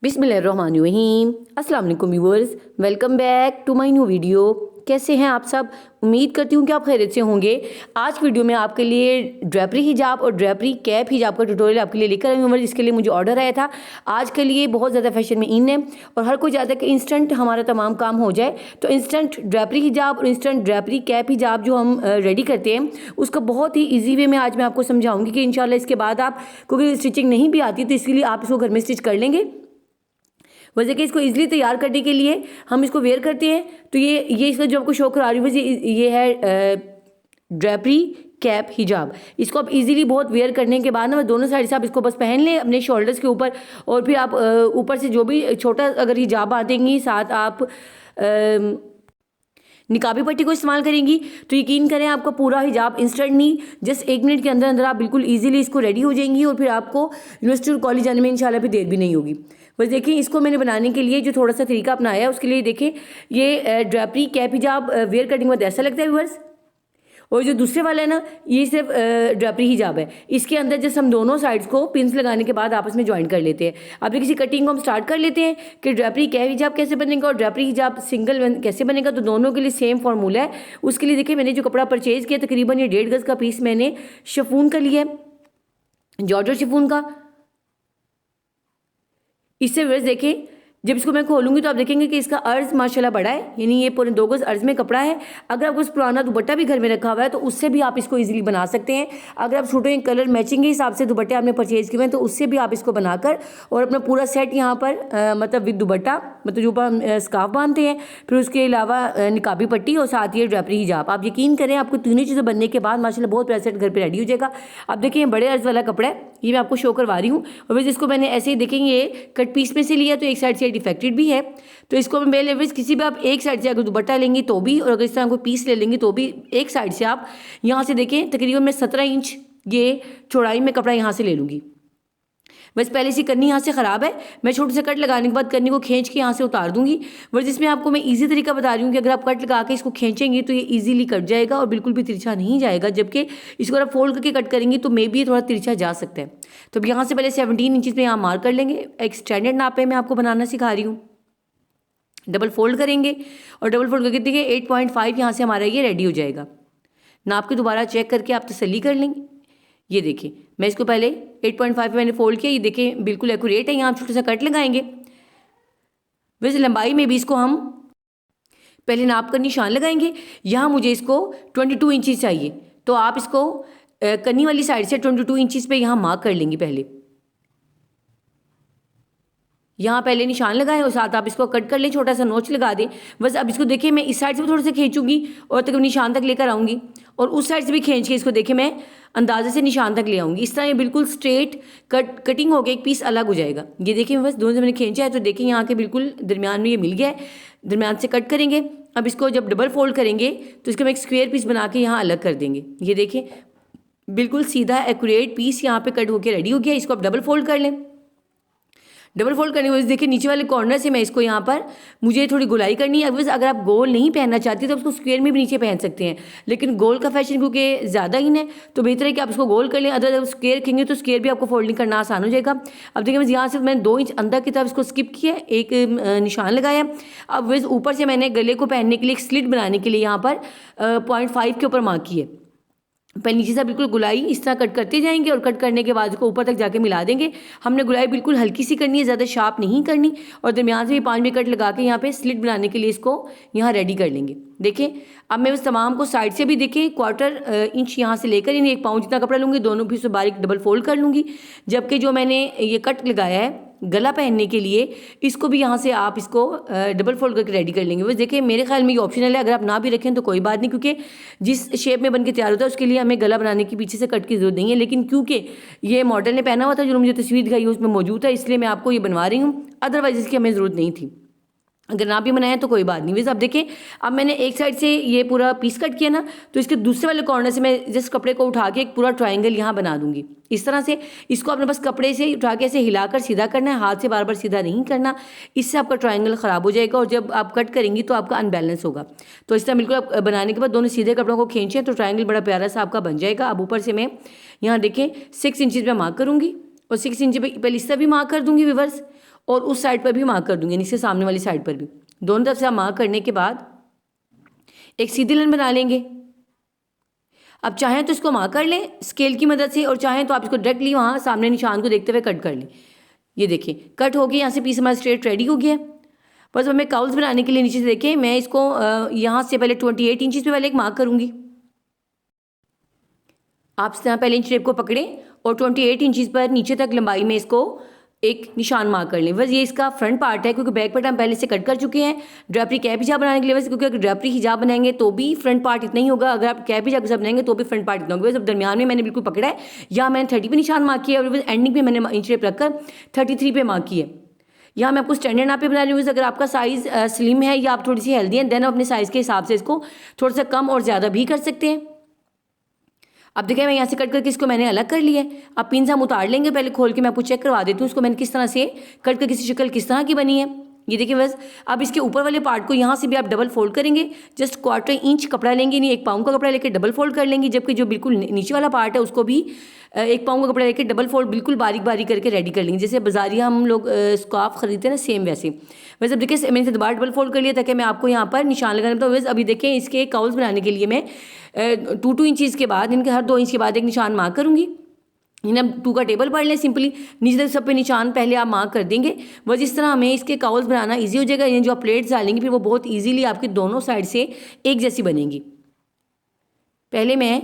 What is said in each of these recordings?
बिस्मिल्लाहिर्रहमानिर्रहीम। अस्सलाम वालेकुम viewers, welcome back to my new video. कैसे हैं आप सब? उम्मीद करती हूँ कि आप खैरियत से होंगे। आज वीडियो में आपके लिए ड्रेपरी हिजाब और ड्रेपरी कैप हिजाब का ट्यूटोरियल आपके लिए लेकर आई हूँ। जिसके लिए मुझे ऑर्डर आया था। आज के लिए बहुत ज़्यादा फैशन में इन है और हर कोई चाहता है कि इंस्टेंट हमारा तमाम काम हो जाए। तो इंस्टेंट ड्रेपरी हिजाब और इंस्टेंट ड्रेपरी कैप हिजाब जो हम रेडी करते हैं उसका बहुत ही ईजी वे में आज मैं आपको समझाऊंगी कि इंशाल्लाह इसके बाद आप, क्योंकि स्टिचिंग नहीं भी आती तो इसके लिए आप इसको घर में स्टिच कर लेंगे। वैसे कि इसको इजीली तैयार करने के लिए हम इसको वेयर करते हैं। तो ये इसका जो आपको शो करा रही हूँ वैसे ये है ड्रेपरी कैप हिजाब। इसको आप इजीली बहुत वेयर करने के बाद ना दोनों साइड से आप इसको बस पहन लें अपने शोल्डर्स के ऊपर, और फिर आप ऊपर से जो भी छोटा अगर हिजाब बांधेंगी साथ आप निकाबी पट्टी को इस्तेमाल करेंगी तो यकीन करें आपका पूरा हिजाब इंस्टेंट नहीं, जस्ट 1 मिनट के अंदर अंदर आप बिल्कुल इजीली इसको रेडी हो जाएंगी और फिर आपको यूनिवर्सिटी और कॉलेज जाने में इंशाल्लाह भी देर भी नहीं होगी। बस देखिए इसको मैंने बनाने के लिए जो थोड़ा सा तरीका अपनाया है उसके लिए देखें ये ड्रेपरी कैप हिजाब वेयर करने के बाद ऐसा लगता है व्यूअर्स, और जो दूसरे वाला है ना ये सिर्फ ड्रेपरी हिजाब है। इसके अंदर जैसे हम दोनों साइड्स को पिन्स लगाने के बाद आपस में ज्वाइन कर लेते हैं। अब किसी कटिंग को हम स्टार्ट कर लेते हैं कि ड्रेपरी कैप हिजाब कैसे बनेगा और ड्रेपरी हिजाब सिंगल कैसे बनेगा। तो दोनों के लिए सेम फार्मूला है। उसके लिए देखिए मैंने जो कपड़ा परचेज किया तकरीबन ये 1.5 गज का पीस मैंने शिफॉन का लिया है, जॉर्जेट शिफॉन का। इससे व्यूअर्स देखें जब इसको मैं खोलूंगी तो आप देखेंगे कि इसका अर्ज माशाल्लाह बड़ा है, यानी ये पूरे 2 गज अर्ज में कपड़ा है। अगर आपको पुराना दुपट्टा भी घर में रखा हुआ है तो उससे भी आप इसको इजीली बना सकते हैं। अगर आप सूटों के कलर मैचिंग के हिसाब से दुपट्टे आपने परचेज किए हैं तो उससे भी आप इसको बनाकर और अपना पूरा सेट यहाँ पर मतलब विद दुपट्टा, मतलब जो ऊपर हम स्कार्फ बांधते हैं, फिर उसके अलावा निकाबी पट्टी और साथ ही ड्रेपरी हिजाब, आप यकीन करें आपको तीनों चीज़ें बनने के बाद माशाल्लाह बहुत प्यारा सेट घर पर रेडी हो जाएगा। अब देखिए बड़े अर्ज वाला कपड़ा है, ये मैं आपको शो करवा रही हूँ। और वैसे इसको मैंने ऐसे ही देखेंगे ये कट पीस में से लिया तो एक साइड से डिफेक्टेड भी है। तो इसको मैं लेवल किसी भी आप एक साइड से अगर दुपट्टा लेंगी तो भी, और अगर इस तरह कोई पीस ले लेंगी तो भी एक साइड से आप यहाँ से देखें तकरीबन मैं 17 इंच ये चौड़ाई में कपड़ा यहाँ से ले लूँगी। बस पहले से करनी यहाँ से ख़राब है, मैं छोटे से कट लगाने के बाद करनी को खींच के यहाँ से उतार दूंगी। बस जिसमें आपको मैं इजी तरीका बता रही हूँ कि अगर आप कट लगा के इसको खींचेंगे तो ये इजीली कट जाएगा और बिल्कुल भी तिरछा नहीं जाएगा, जबकि इसको अगर आप फोल्ड करके कट करेंगी तो मे भी थोड़ा तिरछा जा सकता है। तो अब यहाँ से पहले 17 इंचज़ में यहाँ मार्क कर लेंगे। एक स्टैंडर्ड नाप पे मैं आपको बनाना सिखा रही हूँ। डबल फोल्ड करेंगे और डबल फोल्ड करके देखिए 8.5 यहाँ से हमारा ये रेडी हो जाएगा। नाप के दोबारा चेक करके आप तसल्ली कर लेंगे। ये देखिए मैं इसको पहले 8.5 पे मैंने फोल्ड किया, ये देखिए बिल्कुल एक्यूरेट है। यहाँ आप छोटा सा कट लगाएंगे। वैसे लंबाई में भी इसको हम पहले नाप कर निशान लगाएंगे। यहाँ मुझे इसको 22 इंचज़ चाहिए तो आप इसको कन्नी वाली साइड से 22 इंचज़ पे यहाँ मार्क कर लेंगी। पहले यहाँ पहले निशान लगाएं और साथ आप इसको कट कर लें, छोटा सा नोच लगा दें। बस अब इसको देखिए मैं इस साइड से भी थोड़ा सा खींचूंगी और तक निशान तक लेकर आऊँगी, और उस साइड से भी खींच के इसको देखिए मैं अंदाजे से निशान तक ले आऊँगी। इस तरह ये बिल्कुल स्ट्रेट कटिंग हो गया, एक पीस अलग हो जाएगा। ये देखिए बस दोनों से मैंने खींचा है तो देखिए यहाँ के बिल्कुल दरमियान में ये मिल गया है। दरमियान से कट करेंगे। अब इसको जब डबल फोल्ड करेंगे तो इसको हम एक स्क्वायर पीस बना के यहाँ अलग कर देंगे। ये देखिए बिल्कुल सीधा एक्यूरेट पीस यहाँ पे कट होकर रेडी हो गया। इसको आप डबल फोल्ड कर लें। डबल फोल्ड करने के बाद देखिए नीचे वाले कॉर्नर से मैं इसको यहाँ पर मुझे थोड़ी गुलाई करनी है। अगर आप गोल नहीं पहनना चाहती तो उसको स्क्वायर में भी नीचे पहन सकते हैं, लेकिन गोल का फैशन क्योंकि ज़्यादा ही है तो बेहतर है कि आप इसको गोल कर लें। अगर स्क्वायर रखेंगे तो स्क्वायर भी आपको फोल्डिंग करना आसान हो जाएगा। अब देखिए बस यहाँ से मैंने 2 इंच अंदर की तरफ इसको स्किप किया, एक निशान लगाया। अब वैसे ऊपर से मैंने गले को पहनने के लिए एक स्लिट बनाने के लिए यहाँ पर 0.5 के ऊपर मार्क किए। पहले नीचे से बिल्कुल गुलाई इस तरह कट करते जाएंगे और कट करने के बाद इसको ऊपर तक जाके मिला देंगे। हमने गुलाई बिल्कुल हल्की सी करनी है, ज़्यादा शार्प नहीं करनी। और दरमियान से भी 5 कट लगा के यहाँ पे स्लिट बनाने के लिए इसको यहाँ रेडी कर लेंगे। देखें अब मैं उस तमाम को साइड से भी देखें 1/4 इंच यहाँ से लेकर यानी 1 पाउंड जितना कपड़ा लूँगी, दोनों भी बारीक डबल फोल्ड कर लूँगी। जबकि जो मैंने ये कट लगाया है गला पहनने के लिए इसको भी यहाँ से आप इसको डबल फोल्ड करके रेडी कर लेंगे। बस देखिए मेरे ख्याल में ये ऑप्शनल है, अगर आप ना भी रखें तो कोई बात नहीं, क्योंकि जिस शेप में बन के तैयार होता है उसके लिए हमें गला बनाने की पीछे से कट की जरूरत नहीं है। लेकिन क्योंकि ये मॉडल ने पहना हुआ था जो मुझे तस्वीर दिखाई उसमें मौजूद है, इसलिए मैं आपको ये बनवा रही हूँ, अदरवाइज इसकी हमें ज़रूरत नहीं थी। अगर ना भी बनाया तो कोई बात नहीं। वैसे अब देखें अब मैंने एक साइड से ये पूरा पीस कट किया ना, तो इसके दूसरे वाले कॉर्नर से मैं जिस कपड़े को उठा के एक पूरा ट्रायंगल यहाँ बना दूंगी। इस तरह से इसको आपने बस कपड़े से उठा के ऐसे हिलाकर सीधा करना है, हाथ से बार बार सीधा नहीं करना, इससे आपका ट्रायंगल ख़राब हो जाएगा और जब आप कट करेंगी तो आपका अनबैलेंस होगा। तो इस तरह बिल्कुल आप बनाने के बाद दोनों सीधे कपड़ों को खींचें तो ट्रायंगल बड़ा प्यारा सा आपका बन जाएगा। अब ऊपर से मैं यहाँ देखें 6 इंचज़ में मार्क करूँगी और 6 इंच पे पहले इस तरह भी मार्क कर दूँगी व्यूअर्स, और उस साइड पर भी मार्क कर दूँगी, यानी इसके सामने वाली साइड पर भी। दोनों तरफ से आप मार्क करने के बाद एक सीधी लाइन बना लेंगे। अब चाहें तो इसको मार्क कर लें स्केल की मदद से, और चाहें तो आप इसको डायरेक्टली वहाँ सामने निशान को देखते हुए कट कर लें। ये देखिए कट हो गया, यहाँ से पीस हमारा स्ट्रेट रेडी हो गया। बस अब मैं काउल्स बनाने के लिए नीचे से देखें, मैं इसको यहाँ से पहले 28 इंचज़ पे पहले एक मार्क करूँगी। आप यहाँ पहले इंच टेप को पकड़ें और 28 इंचज़ पर नीचे तक लंबाई में इसको एक निशान मार्क कर लें। बस ये इसका फ्रंट पार्ट है, क्योंकि बैक पार्ट हम पहले से कट कर चुके हैं ड्रेपरी कैप हिजाब बनाने के लिए। बस क्योंकि अगर ड्रेपरी हिजाब बनाएंगे तो भी फ्रंट पार्ट इतना ही होगा, अगर आप कैप हिजाब बनाएंगे तो भी फ्रंट पार्ट इतना होगा। बस अब दरमियान में मैंने बिल्कुल पकड़ा है, या मैंने 30 पे निशान मार्क किया और बस एंडिंग पे मैंने इंच टेप रखकर 33 पे मार्क किया। यहाँ मैं आपको स्टैंडर्ड नाप पे बना रही हूँ। अगर आपका साइज़ स्लिम है या आप थोड़ी सी हेल्दी हैं, देन आप अपने साइज़ के हिसाब से इसको थोड़ा सा कम और ज़्यादा भी कर सकते हैं। अब देखिए मैं यहाँ से कट करके इसको मैंने अलग कर लिया है। अब पिन हम उतार लेंगे, पहले खोल के मैं आपको चेक करवा देती हूँ इसको मैंने किस तरह से कट कर किसी शक्ल किस तरह की बनी है। ये देखिए बस अब इसके ऊपर वाले पार्ट को यहाँ से भी आप डबल फोल्ड करेंगे। जस्ट 1/4 इंच कपड़ा लेंगे, नहीं 1 पाउंड का कपड़ा लेकर डबल फोल्ड कर लेंगे। जबकि जो बिल्कुल नीचे वाला पार्ट है उसको भी 1 पाउंड का कपड़ा लेकर डबल फोल्ड बिल्कुल बारीक बारीक करके रेडी कर लेंगे, जैसे बाजारिया हम लोग स्कार्फ खरीदते हैं ना, सेम वैसे। वैसे अब देखिए मैंने दोबारा डबल फोल्ड कर लिया ताकि मैं आपको यहाँ पर निशान लगाना बताऊँ। वैसे अभी देखें इसके काउल्स बनाने के लिए मैं 2 इंचज़ के बाद, इनके हर 2 इंच के बाद एक निशान मार्क करूँगी। इन्हें हम 2 का टेबल पढ़ लें सिंपली, नीचे तक सब पे निशान पहले आप मार्क कर देंगे। बस इस तरह हमें इसके काउल्स बनाना इजी हो जाएगा। ये जो आप प्लेट्स डालेंगे फिर वो बहुत इजीली आपकी दोनों साइड से एक जैसी बनेंगी। पहले मैं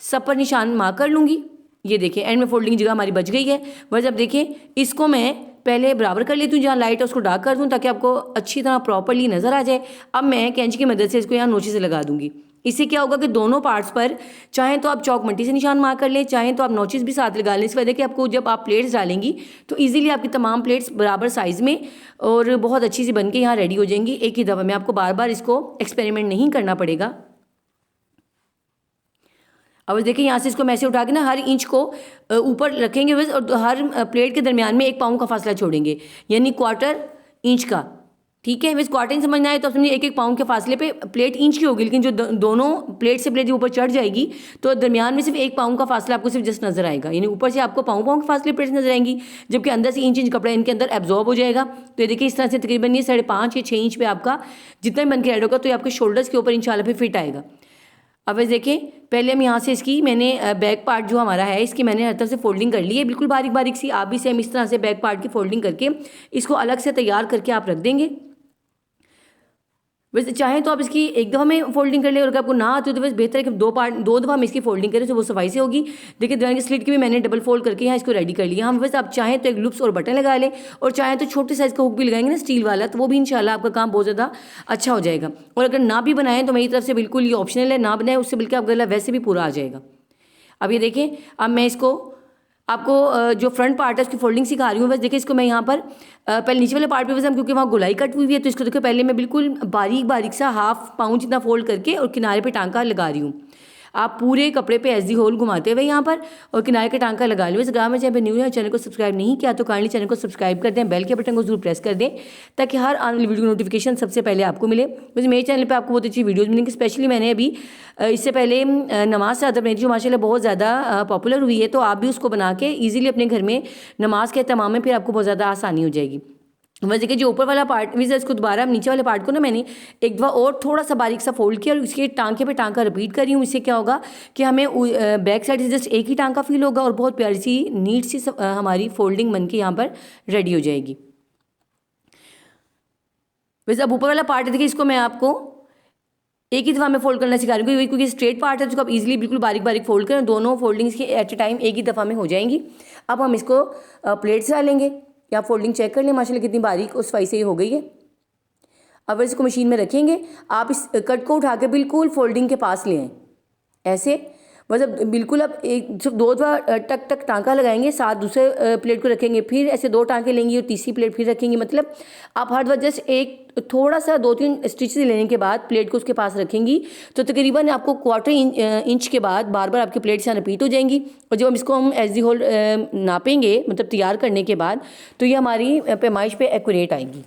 सब पर निशान मार्क कर लूँगी। ये देखिए एंड में फोल्डिंग जगह हमारी बच गई है। बस अब देखिए इसको मैं पहले बराबर कर लेती हूँ, जहाँ लाइट है उसको डार्क कर दूँ ताकि आपको अच्छी तरह प्रॉपर्ली नज़र आ जाए। अब मैं कैंची की मदद से इसको यहाँ नोचे से लगा दूँगी। इससे क्या होगा कि दोनों पार्ट्स पर चाहें तो आप चौक मट्टी से निशान मार्क कर लें, चाहें तो आप नोचेस भी साथ लगा लें। इस वजह कि आपको जब आप प्लेट्स डालेंगी तो इजीली आपकी तमाम प्लेट्स बराबर साइज़ में और बहुत अच्छी सी बन के यहाँ रेडी हो जाएंगी एक ही दफ़ा में। आपको बार बार इसको एक्सपेरिमेंट नहीं करना पड़ेगा। अब देखिए यहाँ से इसको मैं ऐसे उठा के ना हर इंच को ऊपर रखेंगे बस, और हर प्लेट के दरमियान में 1 पाउंड का फासला छोड़ेंगे, यानी 1/4 इंच का। ठीक है, वैसे 1/4 इंच समझना है तो आप समझिए 1 पाउंड के फासले पे प्लेट इंच की होगी, लेकिन जो दोनों प्लेट से प्लेट ऊपर चढ़ जाएगी तो दरमियान में सिर्फ 1 पाउंड का फासला आपको सिर्फ जस्ट नजर आएगा, यानी ऊपर से आपको पाउंड के फासले प्लेट नजर आएंगी, जबकि अंदर से इंच कपड़ा इनके अंदर एब्जॉर्ब हो जाएगा। तो ये देखिए इस तरह से तकरीबन ये 5.5 या 6 इंच पे आपका जितना भी बन के ऐड होगा तो ये आपके शोल्डर्स के ऊपर इंशाल्लाह फिर फिट आएगा। अब वैसे देखें पहले हम यहाँ से इसकी मैंने बैक पार्ट जो हमारा है इसकी मैंने हर तरफ से फोल्डिंग कर ली है बिल्कुल बारीक बारीक सी। आप भी सेम इस तरह से बैक पार्ट की फोल्डिंग करके इसको अलग से तैयार करके आप रख देंगे। वैसे चाहें तो आप इसकी एक दफ़ा में फोल्डिंग कर लें, और अगर आपको ना आती हो तो बस बेहतर है कि 2 दफ़ा हम इसकी फोल्डिंग करें तो वो सफाई से होगी। देखिए दरवाजे की स्लिट की भी मैंने डबल फोल्ड करके यहाँ इसको रेडी कर लिया। हम बस आप चाहें तो एक लुप्स और बटन लगा लें, और चाहें तो छोटे साइज़ का हुक भी लगाएंगे ना स्टील वाला, तो वो भी इंशाल्लाह आपका काम बहुत ज़्यादा अच्छा हो जाएगा। और अगर ना भी बनाएं तो मेरी तरफ से बिल्कुल ये ऑप्शनल है, ना बनाएं उससे बल्कि आप गला वैसे भी पूरा आ जाएगा। अब ये देखें अब मैं इसको आपको जो फ्रंट पार्ट है उसकी फोल्डिंग सिखा रही हूँ। बस देखिए इसको मैं यहाँ पर पहले नीचे वाले पार्ट पे बस हम क्योंकि वहाँ गोलाई कट हुई है तो इसको देखो पहले मैं बिल्कुल बारीक बारीक सा 1/2 पाउंड जितना फोल्ड करके और किनारे पे टांका लगा रही हूँ। आप पूरे कपड़े पे एज दी होल घुमाते हुए यहाँ पर और किनारे का टांका लगा लो। इस ग्राम में चाहे न्यू है चैनल को सब्सक्राइब नहीं किया तो काइंडली चैनल को सब्सक्राइब कर दें, बेल के बटन को जरूर प्रेस कर दें ताकि हर आने वाली वीडियो नोटिफिकेशन सबसे पहले आपको मिले। वैसे मेरे चैनल पे आपको बहुत अच्छी वीडियोस मिलेंगी। स्पेशली मैंने अभी इससे पहले नमाज से अदब जो माशाल्लाह बहुत ज़्यादा पॉपुलर हुई है, तो आप भी उसको बना के ईजिली अपने घर में नमाज के तमाम में फिर आपको बहुत ज़्यादा आसानी हो जाएगी। वैसे कि जो ऊपर वाला पार्ट भी इसको दोबारा नीचे वाले पार्ट को ना मैंने एक दफ़ा और थोड़ा सा बारीक सा फोल्ड किया और इसके टांके पे टांका रिपीट कर रही हूँ। इससे क्या होगा कि हमें बैक साइड से जस्ट एक ही टांका फील होगा और बहुत प्यारी सी नीट सी हमारी फोल्डिंग बन के यहाँ पर रेडी हो जाएगी। वैसे अब ऊपर वाला पार्ट देखिए इसको मैं आपको एक ही दफ़ा में फोल्ड करना सिखा रही हूँ क्योंकि स्ट्रेट पार्ट है जिसको आप इजीली बिल्कुल बारीक बारीक फोल्ड करें, दोनों फोल्डिंग्स की एट ए टाइम एक ही दफ़ा में हो जाएंगी। अब हम इसको प्लेट से डालेंगे या फोल्डिंग चेक कर लें माशाल्लाह कितनी बारीक उस सफाई से ही हो गई है। अब इसको मशीन में रखेंगे, आप इस कट को उठा के बिल्कुल फोल्डिंग के पास ले आएँ ऐसे, मतलब बिल्कुल आप एक जब 2 दफ़ा टक टक टांका लगाएंगे, साथ दूसरे प्लेट को रखेंगे, फिर ऐसे 2 टांके लेंगी और तीसरी प्लेट फिर रखेंगी। मतलब आप हर वजह से एक थोड़ा सा 2-3 स्टिचेस लेने के बाद प्लेट को उसके पास रखेंगी तो तकरीबन आपको 1/4 इंच के बाद बार बार आपकी प्लेट से रिपीट हो जाएंगी। और जब हम इसको हम एज दी होल नापेंगे मतलब तैयार करने के बाद तो ये हमारी पैमाइश पे एक्यूरेट आएगी।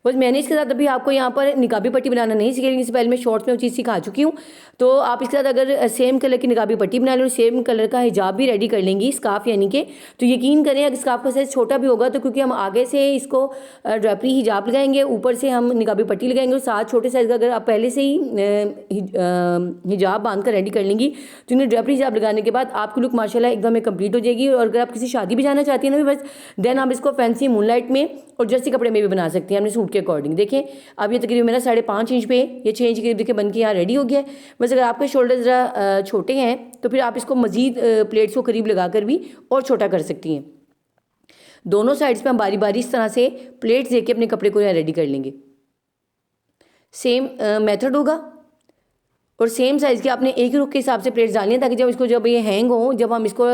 बस मैंने इसके साथ अभी आपको यहाँ पर निकाबी पट्टी बनाना नहीं सिखाई, इससे पहले मैं शॉर्ट्स में वो चीज़ सिखा चुकी हूँ। तो आप इसके साथ अगर सेम कलर की निकाबी पट्टी बना लें और सेम कलर का हिजाब भी रेडी कर लेंगी, स्कार्फ यानी कि, तो यकीन करें अगर स्कार्फ का साइज़ छोटा भी होगा तो क्योंकि हम आगे से इसको ड्रेपरी हिजाब लगाएंगे, ऊपर से हम निकाबी पट्टी लगाएंगे और साथ छोटे साइज़ का अगर आप पहले से ही हिजाब बांध कर रेडी कर लेंगी तो इन्हें ड्रेपरी हिजाब लगाने के बाद आपकी लुक माशाल्लाह एकदम कंप्लीट हो जाएगी। और अगर आप किसी शादी भी जाना चाहती हैं ना बस, देन आप इसको फैंसी मूनलाइट में और जर्सी कपड़े में भी बना सकती हैं अपने सूट के अकॉर्डिंग। देखें अब ये तकरीबन मेरा 5.5 इंच पे ये 6 इंच के करीब देखिए बन के यहाँ रेडी हो गया है। बस अगर आपके शोल्डर ज़रा छोटे हैं तो फिर आप इसको मज़ीद प्लेट्स को करीब लगा कर भी और छोटा कर सकती हैं। दोनों साइड्स पे हम बारी बारी इस तरह से प्लेट्स देके अपने कपड़े को यहाँ रेडी कर लेंगे। सेम मेथड होगा और सेम साइज़ के आपने एक ही रुख के हिसाब से प्लेट्स डालनी है ताकि जब ये हैंग हो, जब हम इसको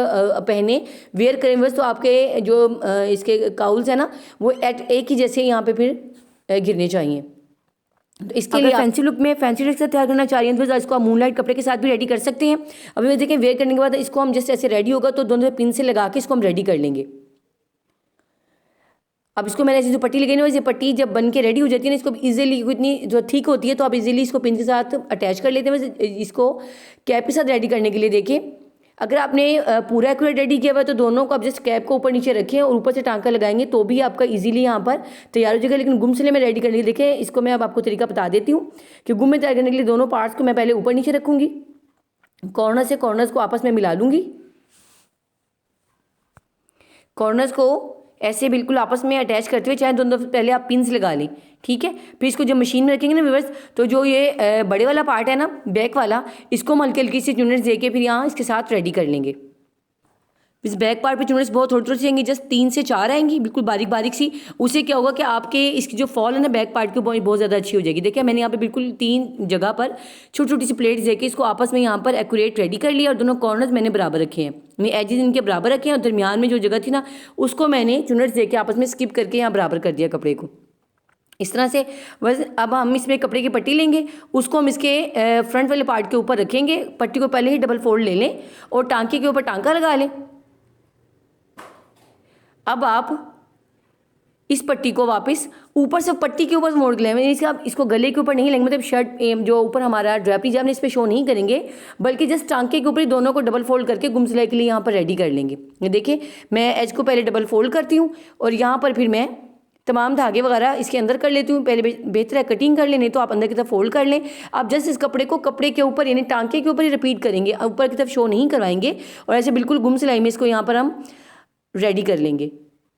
पहने वेयर करें बस, तो आपके जो इसके काउल्स हैं ना वो एक ही जैसे यहाँ पे फिर गिरने चाहिए। तो इसके लिए फैंसी लुक में फैंसी ड्रेस का तैयार करना चाह रही हैं तो इसको आप मूनलाइट कपड़े के साथ भी रेडी कर सकते हैं। अभी देखें वेयर करने के बाद इसको हम जैसे ऐसे रेडी होगा तो दोनों पिन से लगा के इसको हम रेडी कर लेंगे। अब इसको मैंने ऐसे जो पट्टी लगाई ना, वैसे पट्टी जब बन के रेडी हो जाती है ना, इसको इजीली इतनी जो ठीक होती है तो आप इजीली इसको पिन के साथ अटैच कर लेते हैं। वैसे इसको कैप के साथ रेडी करने के लिए देखिए, अगर आपने पूरा एक्यूरेट रेडी किया हुआ है तो दोनों को आप जस्ट कैप को ऊपर नीचे रखें और ऊपर से टांका लगाएंगे तो भी आपका इजीली यहाँ पर तैयार हो जाएगा। लेकिन गुमसले में रेडी करने के लिए देखिए, इसको मैं अब आपको तरीका बता देती हूँ कि गुम में तैयार करने के लिए दोनों पार्ट्स को मैं पहले ऊपर नीचे रखूँगी, कॉर्नर से कॉर्नर्स को आपस में मिला लूँगी, कॉर्नर्स को ऐसे बिल्कुल आपस में अटैच करते हुए, चाहे दोनों पहले आप पिन्स लगा लें, ठीक है। फिर इसको जब मशीन में रखेंगे ना व्यूअर्स, तो जो ये बड़े वाला पार्ट है ना बैक वाला, इसको हम हल्की हल्की सी चुनट्स देके फिर यहाँ इसके साथ रेडी कर लेंगे। इस बैक पार्ट पे चुनट्स बहुत थोड़ी थोड़ी सी आएंगी, जस्ट 3 से 4 आएंगी बिल्कुल बारीक बारीक सी। उससे क्या होगा कि आपके इसकी जो फॉल है ना बैक पार्ट की बहुत ज़्यादा अच्छी हो जाएगी। देखिए मैंने यहाँ पे बिल्कुल 3 जगह पर छोटी छोटी सी प्लेट्स देके इसको आपस में यहाँ पर एक्यूरेट रेडी कर लिया और दोनों कॉर्नर्स मैंने बराबर रखे हैं, यानी एजेस इनके बराबर रखे हैं और दरमियान में जो जगह थी ना उसको मैंने चुनट्स देके आपस में स्किप करके यहाँ बराबर कर दिया कपड़े को इस तरह से। बस अब हम इसमें कपड़े की पट्टी लेंगे, उसको हम इसके फ्रंट वाले पार्ट के ऊपर रखेंगे, पट्टी को पहले ही डबल फोल्ड ले लें और टांके के ऊपर टांका लगा लें। अब आप इस पट्टी को वापस ऊपर से पट्टी के ऊपर मोड़ लें, इसका आप इसको गले के ऊपर नहीं लेंगे, मतलब शर्ट जो ऊपर हमारा ड्रेपरी जब इस पर शो नहीं करेंगे, बल्कि जस्ट टांके के ऊपर ही दोनों को डबल फोल्ड करके गुम सिलाई के लिए यहाँ पर रेडी कर लेंगे। ये देखिए मैं एज को पहले डबल फोल्ड करती हूँ और यहाँ पर फिर मैं तमाम धागे वगैरह इसके अंदर कर लेती हूँ। पहले बेहतर है कटिंग कर लें, नहीं तो आप अंदर की तरफ फोल्ड कर लें। आप जस्ट इस कपड़े को कपड़े के ऊपर यानी टांके के ऊपर ही रिपीट करेंगे, ऊपर की तरफ शो नहीं करवाएंगे और ऐसे बिल्कुल गुम सिलाई में इसको यहाँ पर हम रेडी कर लेंगे।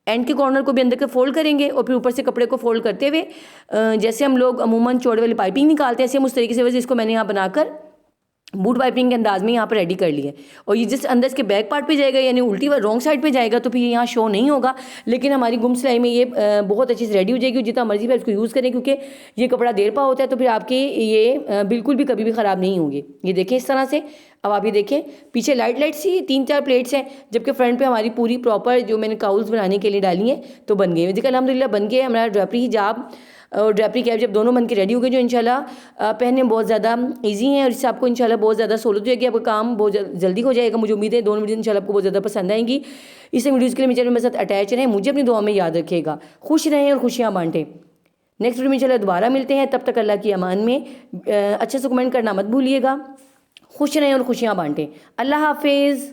एंड के कॉर्नर को भी अंदर के फोल्ड करेंगे और फिर ऊपर से कपड़े को फोल्ड करते हुए जैसे हम लोग अमूमन चौड़े वाली पाइपिंग निकालते हैं, सेम उस तरीके से वैसे इसको मैंने यहाँ बनाकर बूट पाइपिंग के अंदाज में यहाँ पर रेडी कर लिया। और ये जस्ट अंदर इसके बैक पार्ट पे जाएगा, यानी उल्टी व रॉन्ग साइड पे जाएगा तो फिर यहाँ शो नहीं होगा, लेकिन हमारी गुम सिलाई में ये बहुत अच्छी से रेडी हो जाएगी। जितना मर्जी पर इसको यूज़ करें क्योंकि ये कपड़ा देर पा होता है तो फिर आपके ये बिल्कुल भी कभी भी ख़राब नहीं होंगे। ये देखें इस तरह से। अब आप ये देखें पीछे लाइट सी 3-4 प्लेट्स हैं, जबकि फ्रंट पे हमारी पूरी प्रॉपर जो मैंने काउल्स बनाने के लिए डाली हैं तो बन गए। देखिए अल्हम्दुलिल्लाह बन गए हमारा ड्रेपरी हिजाब और ड्रेपरी कैप जब दोनों बन के रेडी हो गए, जो इंशाल्लाह पहनने में बहुत ज़्यादा इजी हैं और इससे आपको इंशाल्लाह बहुत ज़्यादा सहूलत हो जाएगी, आपका काम बहुत जल्दी हो जाएगा। मुझे उम्मीद है दोनों वीडियो इंशाल्लाह आपको बहुत ज़्यादा पसंद आएंगी। इस वीडियोज़ के लिए मेरे चैनल मेरे साथ अटैच रहें, मुझे अपनी दुआ में याद रखिएगा, खुश रहें और खुशियाँ बांटें। नेक्स्ट वीडियो में इंशाल्लाह दोबारा मिलते हैं, तब तक अल्लाह की अमान में। अच्छे से कमेंट करना मत भूलिएगा। खुश रहें और खुशियाँ बांटें। अल्लाह हाफिज़।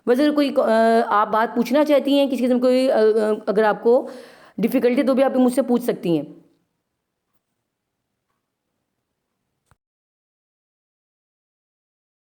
बस अगर कोई आप बात पूछना चाहती हैं किसी किस्म कोई अगर आपको डिफ़िकल्टी तो भी आप मुझसे पूछ सकती हैं।